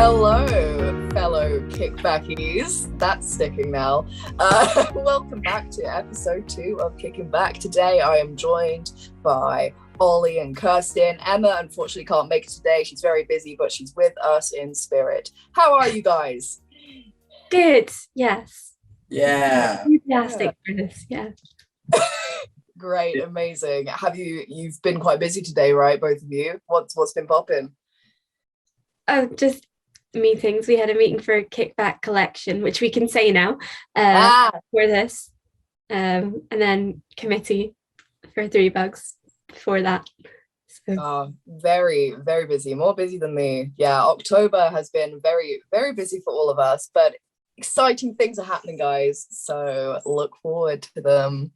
Hello, fellow kickbackies. That's sticking now. Welcome back to episode 2 of Kickin Back. Today I am joined by Ollie and Kirsten. Emma unfortunately can't make it today. She's very busy, but she's with us in spirit. How are you guys? Good, yes. Yeah. Enthusiastic for this, yeah. Great, amazing. You've been quite busy today, right? Both of you. What's been popping? Oh, just meetings. We had a meeting for Kickback collection, which we can say now for this. And then committee for 3 bugs before that. So. Very, very busy. More busy than me. Yeah, October has been very, very busy for all of us, but exciting things are happening, guys, so look forward to them.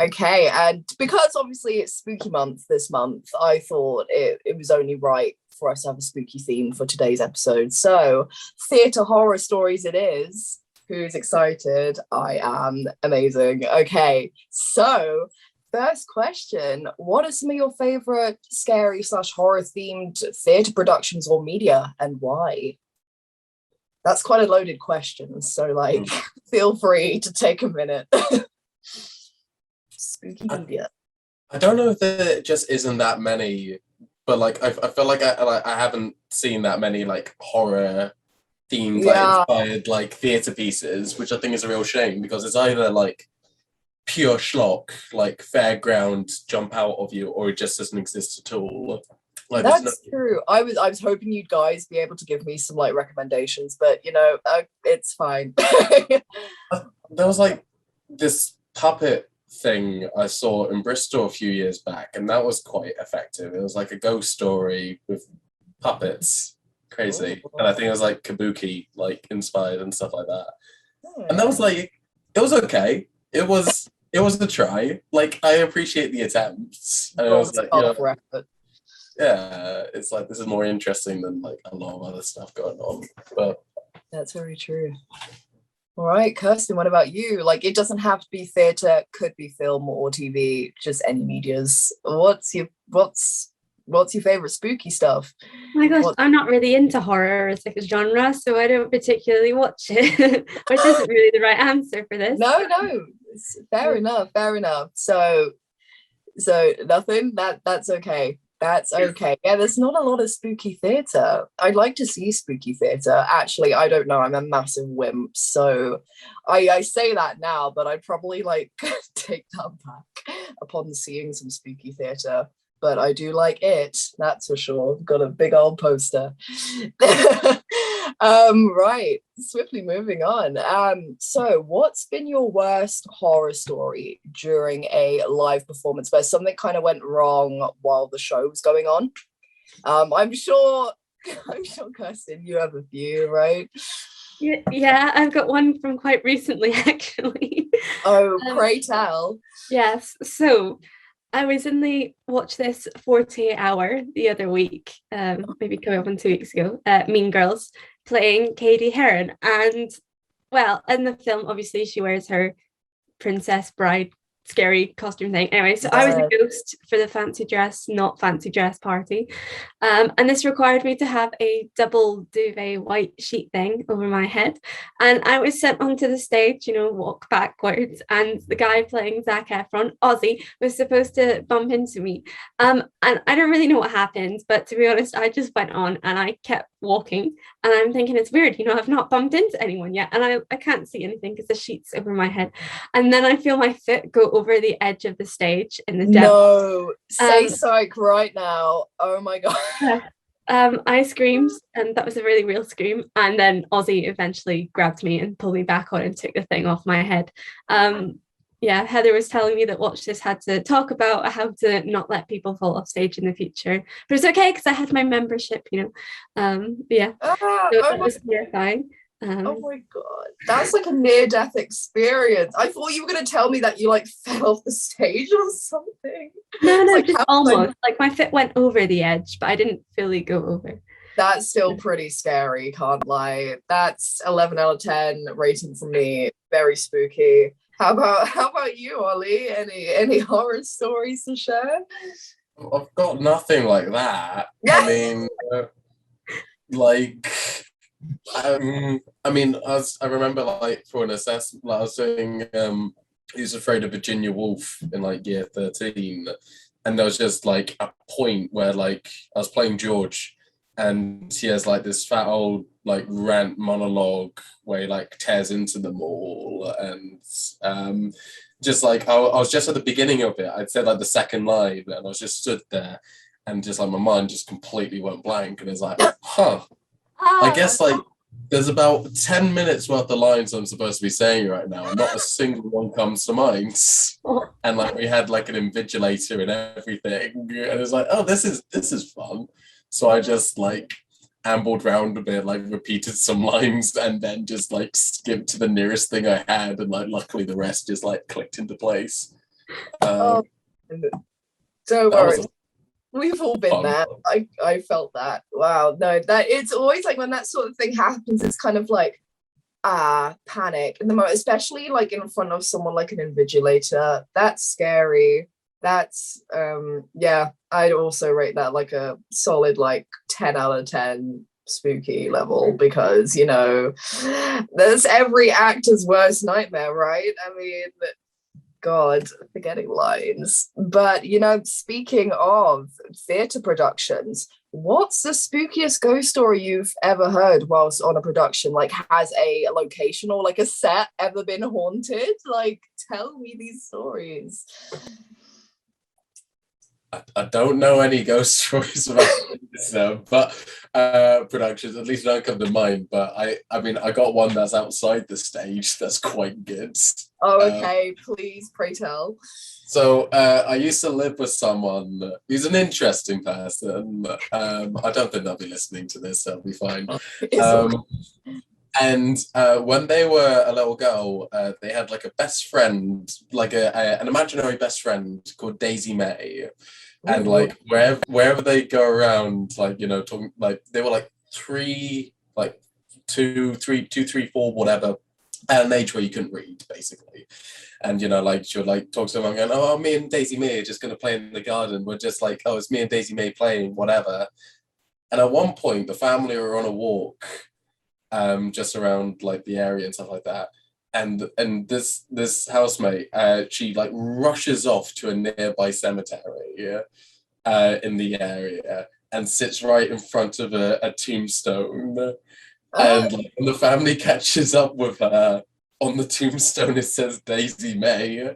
Okay, and because obviously it's spooky month this month, I thought it was only right for us to have a spooky theme for today's episode. So theatre horror stories it is. Who's excited? I am. Amazing. Okay, so first question, what are some of your favorite scary / horror themed theatre productions or media, and why? That's quite a loaded question, so feel free to take a minute. Spooky media. I don't know if there just isn't that many, but I feel like I haven't seen that many horror themed inspired theatre pieces, which I think is a real shame because it's either pure schlock, fairground jump out of you, or it just doesn't exist at all. That's true. I was hoping you'd guys be able to give me some recommendations, but it's fine. There was this puppet thing I saw in Bristol a few years back, and that was quite effective. It was a ghost story with puppets, crazy, and I think it was kabuki inspired and stuff like that. And that was it was okay. It was a try. I appreciate the attempts, and it was yeah, it's this is more interesting than a lot of other stuff going on. But that's very true. All right, Kirsten, what about you? It doesn't have to be theatre, could be film or TV, just any medias. What's your favorite spooky stuff? Oh my gosh, I'm not really into horror as a genre, so I don't particularly watch it, which isn't really the right answer for this. No, fair enough. So nothing. That's okay. That's okay. Yeah, there's not a lot of spooky theatre. I'd like to see spooky theatre. Actually, I don't know. I'm a massive wimp. So I say that now, but I'd probably take that back upon seeing some spooky theatre. But I do like it, that's for sure. Got a big old poster. Right, swiftly moving on. So what's been your worst horror story during a live performance where something kind of went wrong while the show was going on? I'm sure, Kirsten, you have a few, right? Yeah, I've got one from quite recently, actually. Oh, pray tell. Yes, so I was in the Watch This 48 Hour the other week, maybe coming up on 2 weeks ago, Mean Girls, playing Katie Heron. And, well, in the film, obviously, she wears her princess bride scary costume thing. Anyway, so I was a ghost for the fancy dress, not fancy dress party. And this required me to have a double duvet white sheet thing over my head. And I was sent onto the stage, walk backwards. And the guy playing Zac Efron, Ozzy, was supposed to bump into me. And I don't really know what happened, but to be honest, I just went on and I kept walking. And I'm thinking it's weird, I've not bumped into anyone yet. And I can't see anything because the sheet's over my head. And then I feel my foot go over the edge of the stage in the depth. No, say psych right now. Oh my god. I screamed, and that was a really real scream. And then Ozzy eventually grabbed me and pulled me back on and took the thing off my head. Heather was telling me that Watch This had to talk about how to not let people fall off stage in the future, but it's okay because I had my membership, so that was terrifying. Oh my god, that's a near-death experience. I thought you were going to tell me that you fell off the stage or something. No, just almost. My foot went over the edge, but I didn't fully go over. That's still pretty scary, can't lie. That's 11 out of 10 rating from me. Very spooky. How about you, Ollie? Any horror stories to share? I've got nothing like that. I mean, I mean, I remember like for an assessment, like, I was doing Who's Afraid of Virginia Woolf in like year 13, and there was just like a point where like I was playing George, and he has like this fat old like rant monologue where he like tears into them all, and just like I was just at the beginning of it. I'd said like the second line, and I was just stood there, and just like my mind just completely went blank, and it's like, huh. I Ah, guess like there's about 10 minutes worth of lines I'm supposed to be saying right now, and not a single one comes to mind. And like we had like an invigilator and everything, and it's like, oh, this is fun. So I just like ambled round a bit, like repeated some lines, and then just like skipped to the nearest thing I had, and like luckily the rest just like clicked into place. oh, Um, don't that worry. was We've all been fun. there. I felt that. Wow. No, that it's always like when that sort of thing happens, it's kind of like panic in the moment, especially like in front of someone like an invigilator. That's scary. That's yeah, I'd also rate that like a solid like 10 out of 10 spooky level, because you know that's every actor's worst nightmare, right? I mean, God, forgetting lines. But you know, speaking of theatre productions, what's the spookiest ghost story you've ever heard whilst on a production? Like, has a location or like a set ever been haunted? Like, tell me these stories. I don't know any ghost stories about this, but productions at least don't come to mind. But I mean, I got one that's outside the stage that's quite good. Oh, Um, okay, please, pray tell. so I used to live with someone who's an interesting person. I don't think they'll be listening to this, so it'll be fine. It's all Um, and when they were a little girl, they had like a best friend, like an imaginary best friend called Daisy May. And Ooh. like wherever they go around, like, you know, talking, like they were like three, like two, three, four, whatever, at an age where you couldn't read, basically. And you know, like she would like talk to someone going, oh, me and Daisy May are just gonna play in the garden. We're just like, oh, it's me and Daisy May playing, whatever. And at one point, the family were on a walk, just around like the area and stuff like that. And this housemate, she like rushes off to a nearby cemetery, yeah, in the area, and sits right in front of a tombstone. Uh, And like, when the family catches up with her, on the tombstone it says Daisy May.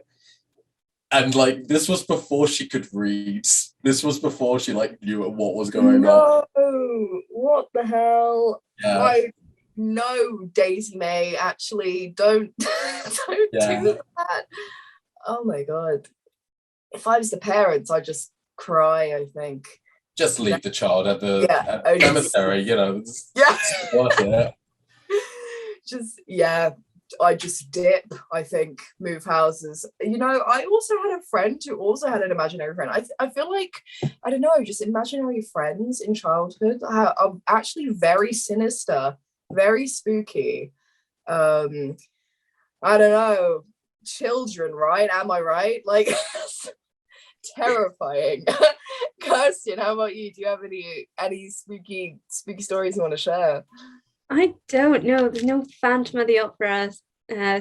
And like this was before she could read. This was before she like knew what was going on. no, what the hell? Yeah, I no, Daisy May, actually, don't don't yeah. do that. Oh my God. If I was the parents, I'd just cry, I think. Just No, leave the child at the yeah, cemetery, you know. yeah. It's worth it. Just yeah, I just dip, I think, move houses. You know, I also had a friend who also had an imaginary friend. I feel like, I don't know, just imaginary friends in childhood are actually very sinister, very spooky. Um, I don't know, children, right? Am I right? Like, terrifying. Kirsten, how about you? Do you have any spooky stories you want to share? I don't know. There's no Phantom of the Opera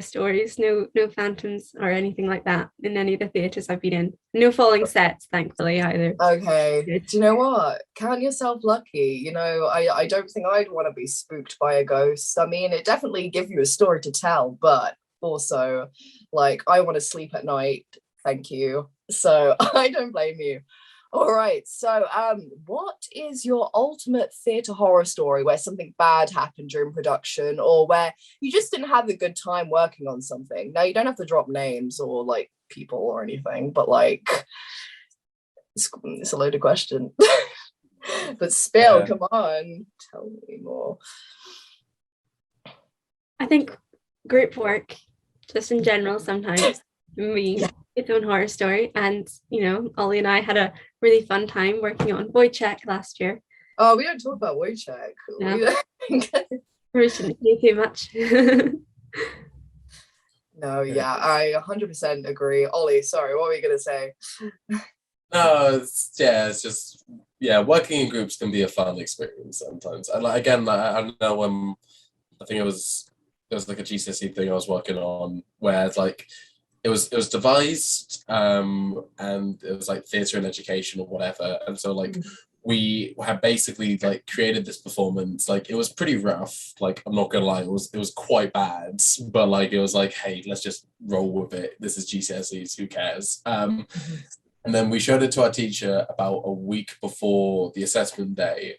stories, no phantoms or anything like that in any of the theatres I've been in. No falling sets, thankfully, either. Okay. Good. Do you know what? Count yourself lucky. You know, I don't think I'd want to be spooked by a ghost. I mean, it definitely give you a story to tell, but also, like, I want to sleep at night. Thank you. So I don't blame you. All right. So, what is your ultimate theatre horror story where something bad happened during production, or where you just didn't have a good time working on something? Now, you don't have to drop names or like people or anything, but like it's a loaded question. But spill, Yeah. come on, tell me more. I think group work, just in general, sometimes can be its own horror story. And you know, Ollie and I had a really fun time working on Wojciech last year. Oh, we don't talk about Wojciech. No. We shouldn't say too much. No, yeah, I 100% agree. Ollie, sorry, what were you gonna say? No, it's just yeah, working in groups can be a fun experience sometimes. And like, again, I know I think it was like a GCSE thing I was working on where it's like it was devised and it was like theatre and education or whatever. And so like we had basically like created this performance. Like it was pretty rough, like I'm not gonna lie, it was quite bad, but like it was like, hey, let's just roll with it. This is GCSEs, who cares? And then we showed it to our teacher about a week before the assessment day,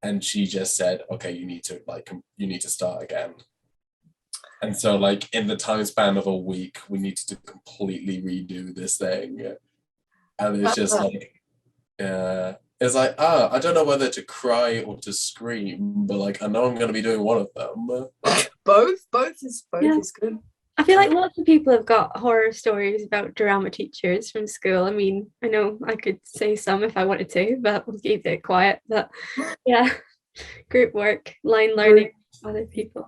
and she just said, okay, you need to start again. And so like in the time span of a week, we needed to completely redo this thing. And it's just like, yeah, it's like, I don't know whether to cry or to scream, but like I know I'm gonna be doing one of them. Both is good. I feel like lots of people have got horror stories about drama teachers from school. I mean, I know I could say some if I wanted to, but we'll keep it quiet. But yeah, group work, line learning, other people.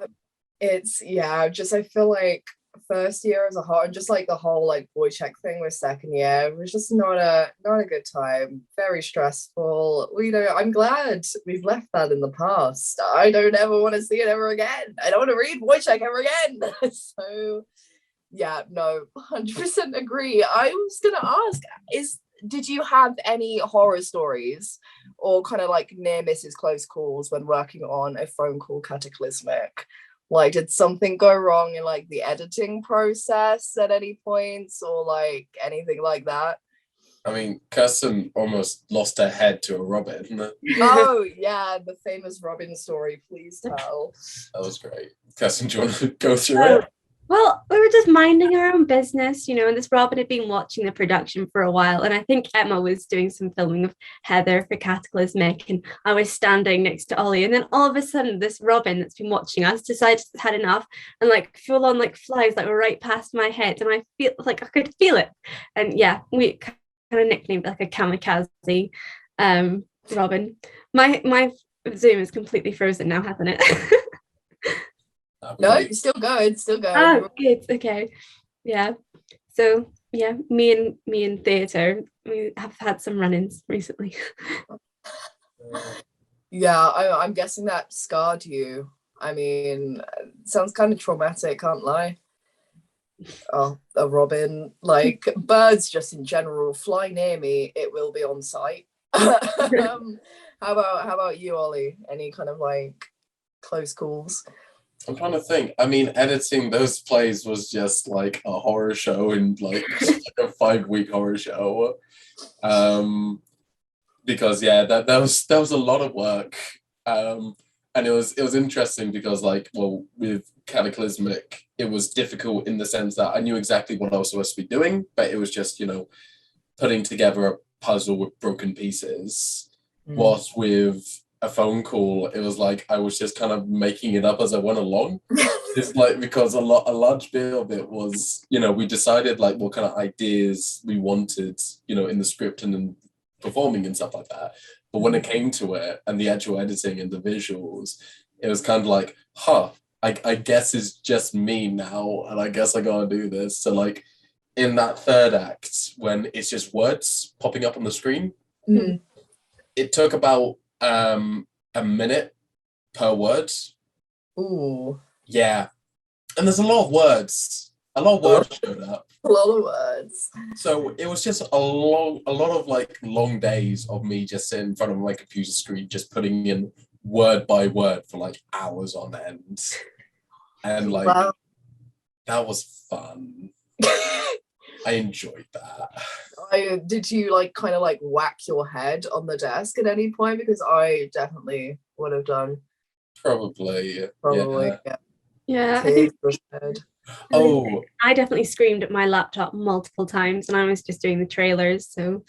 It's I feel like first year as a whole, and just like the whole like boy check thing with second year, it was just not a good time. Very stressful. I'm glad we've left that in the past. I don't ever want to see it ever again. I don't want to read boy check ever again. So yeah, no, 100% agree. I was gonna ask, did you have any horror stories or kind of like near misses, close calls when working on a phone call Cataclysmic? Like, did something go wrong in like the editing process at any points or like anything like that? I mean, Kirsten almost lost her head to a robin. Oh yeah, the famous Robin story. Please tell. That was great. Kirsten, do you want to go through it? Well, we were just minding our own business, and this Robin had been watching the production for a while, and I think Emma was doing some filming of Heather for Cataclysmic, and I was standing next to Ollie, and then all of a sudden this Robin that's been watching us decided it's had enough and like full on like flies like right past my head, and I feel like I could feel it. And yeah, we kind of nicknamed it like a kamikaze Robin. My Zoom is completely frozen now, hasn't it? No, it's still going. Oh, good. Okay. Yeah. So yeah, me and theatre, we have had some run-ins recently. Yeah, I'm guessing that scarred you. I mean, it sounds kind of traumatic, can't lie. Oh, a robin, like birds just in general, fly near me, it will be on sight. How about you, Ollie? Any kind of like close calls? I'm trying to think. I mean, editing those plays was just like a horror show and like a 5-week horror show. Because yeah, that was a lot of work. And it was interesting because like, well, with Cataclysmic, it was difficult in the sense that I knew exactly what I was supposed to be doing, but it was just, putting together a puzzle with broken pieces. Whilst with a phone call, it was like I was just kind of making it up as I went along. It's like because a large bit of it was, we decided like what kind of ideas we wanted, in the script and in performing and stuff like that. But when it came to it and the actual editing and the visuals, it was kind of like, I guess it's just me now, and I guess I gotta do this. So like in that third act, when it's just words popping up on the screen, it took about a minute per word. Ooh. Yeah. And there's a lot of words. A lot of words showed up. A lot of words. So it was just a lot of like long days of me just sitting in front of my computer screen, just putting in word by word for like hours on end. And like, wow. That was fun. I enjoyed that. Did you like kind of like whack your head on the desk at any point? Because I definitely would have done. Probably. Yeah. I think I definitely screamed at my laptop multiple times, and I was just doing the trailers. So.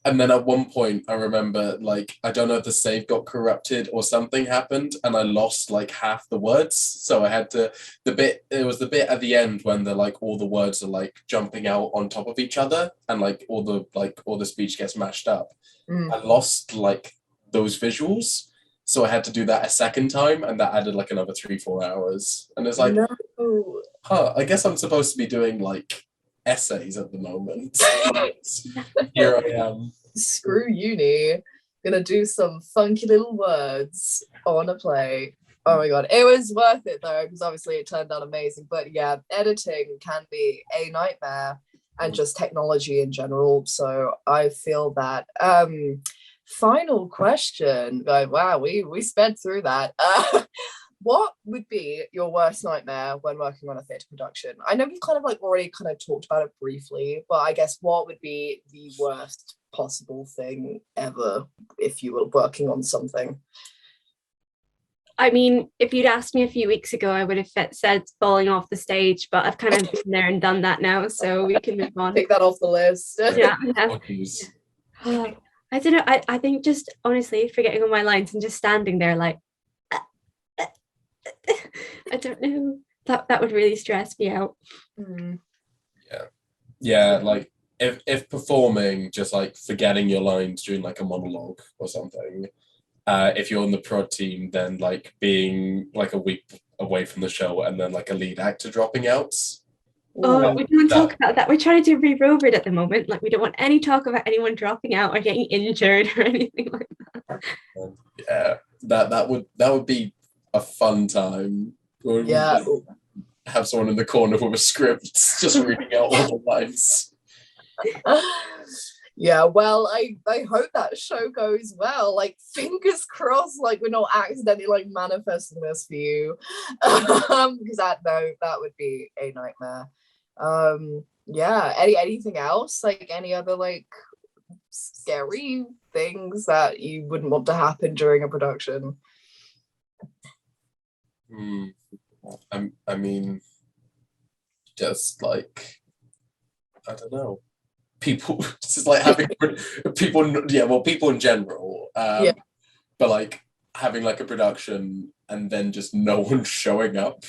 And then at one point, I remember, like, I don't know if the save got corrupted or something happened, and I lost like half the words. So I had to it was the bit at the end when all the words are like jumping out on top of each other, and like all the speech gets mashed up. I lost like those visuals, so I had to do that a second time, and that added like another 3-4 hours. And it's like, I guess I'm supposed to be doing like essays at the moment. Here I am. Screw uni. Gonna do some funky little words on a play. Oh my god, it was worth it though, because obviously it turned out amazing. But yeah, editing can be a nightmare, and just technology in general. So I feel that. Final question. Wow, we sped through that. What would be your worst nightmare when working on a theatre production? I know we've kind of like already kind of talked about it briefly, but I guess what would be the worst possible thing ever if you were working on something? I mean, if you'd asked me a few weeks ago, I would have said falling off the stage, but I've kind of been there and done that now, so we can move on. Take that off the list. Yeah. I don't know. I think just honestly forgetting all my lines and just standing there like, I don't know. That would really stress me out. Yeah, like if performing, just like forgetting your lines during like a monologue or something. If you're on the prod team, then like being like a week away from the show and then like a lead actor dropping out. Oh, we don't talk about that. We're trying to do re-Rovered at the moment. Like we don't want any talk about anyone dropping out or getting injured or anything like that. Yeah, that would be a fun time. Yeah. Have someone in the corner with a script just reading out all the lines. Yeah, well, I hope that show goes well. Like, fingers crossed, like we're not accidentally like manifesting this for you, because that would be a nightmare. Yeah. Anything else? Like any other like scary things that you wouldn't want to happen during a production? I mean, just like I don't know. People just like having people in general, but like having like a production and then just no one showing up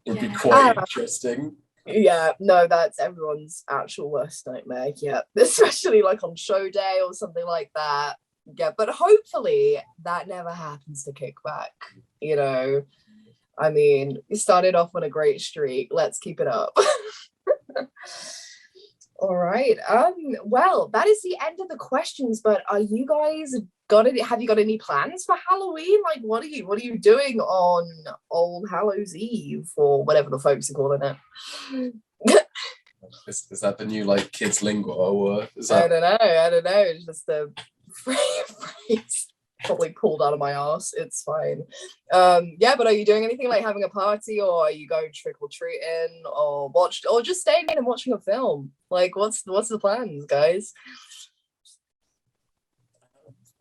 would be quite interesting. Yeah, no, that's everyone's actual worst nightmare. Yeah, especially like on show day or something like that. Yeah, but hopefully that never happens to Kickback. You know, I mean, we started off on a great streak. Let's keep it up. All right. Well, that is the end of the questions, but are you guys have you got any plans for Halloween? Like what are you doing on Old Hallows Eve or whatever the folks are calling it? Is that the new like kids lingo or is that... I don't know. It's just a phrase probably pulled out of my ass. It's fine. Yeah, but are you doing anything like having a party, or are you going trick-or-treating, or just staying in and watching a film? Like what's the plans, guys?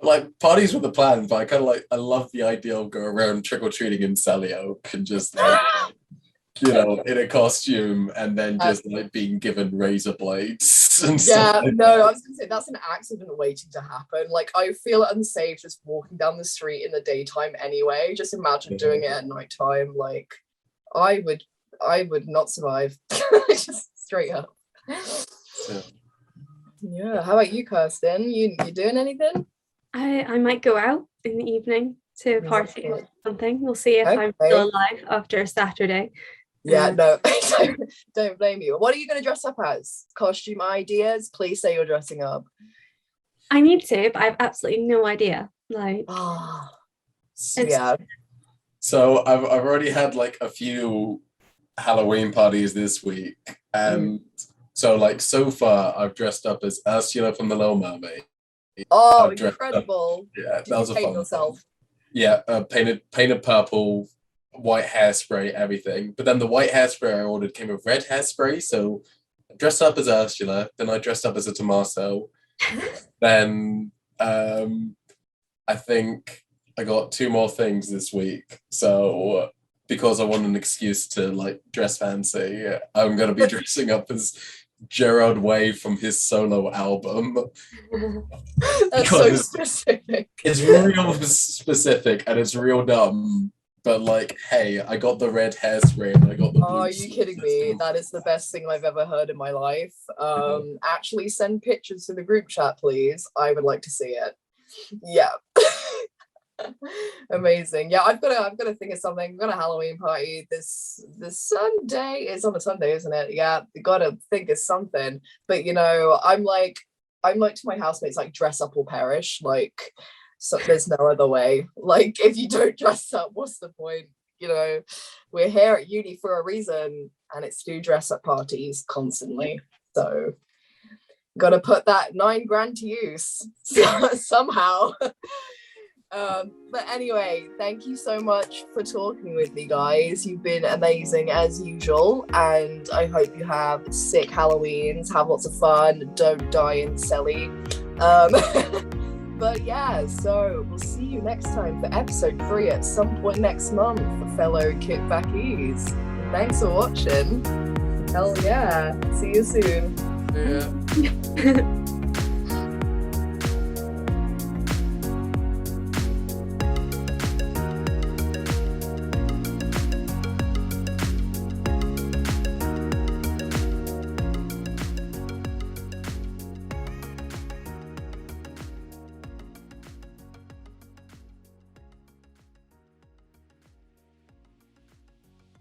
Like parties were the plan, but I love the idea of going around trick-or-treating in Sally Oak and just like you know, in a costume and then just like being given razor blades and stuff. Yeah, no, I was gonna say that's an accident waiting to happen. Like I feel unsafe just walking down the street in the daytime anyway. Just imagine doing it at nighttime. Like I would not survive. Just straight up. Yeah. How about you, Kirsten? You doing anything? I might go out in the evening to a party or something. We'll see if I'm still alive after a Saturday. Yeah, no, don't blame you. What are you going to dress up as? Costume ideas? Please say you're dressing up. I need to, but I have absolutely no idea. Like, yeah. So I've already had like a few Halloween parties this week, and so far I've dressed up as Ursula from The Little Mermaid. Oh, incredible! Yeah, that was a fun yourself? Yeah, painted purple. White hairspray, everything. But then the white hairspray I ordered came with red hairspray, so I dressed up as Ursula, then I dressed up as a Tommaso. Then I think I got 2 more things this week. So because I want an excuse to like dress fancy, I'm gonna be dressing up as Gerard Way from his solo album. That's so specific. It's real specific and it's real dumb. But like, hey, I got the red hairspray and I got the blue. Oh, are you kidding me? That is the best thing I've ever heard in my life. Actually send pictures to the group chat, please. I would like to see it. Yeah. Amazing. Yeah, I've got to think of something. I've got a Halloween party this Sunday. It's on a Sunday, isn't it? Yeah, got to think of something. But you know, I'm like to my housemates, like, dress up or perish. Like, so there's no other way. Like, if you don't dress up, what's the point? You know, we're here at uni for a reason, and it's to dress up parties constantly. So got to put that $9,000 to use somehow. But anyway, thank you so much for talking with me, guys. You've been amazing as usual, and I hope you have sick Halloweens, have lots of fun, don't die in Selly. But yeah, so we'll see you next time for episode 3 at some point next month, fellow Kickbackies. Thanks for watching. Hell yeah. See you soon. Yeah.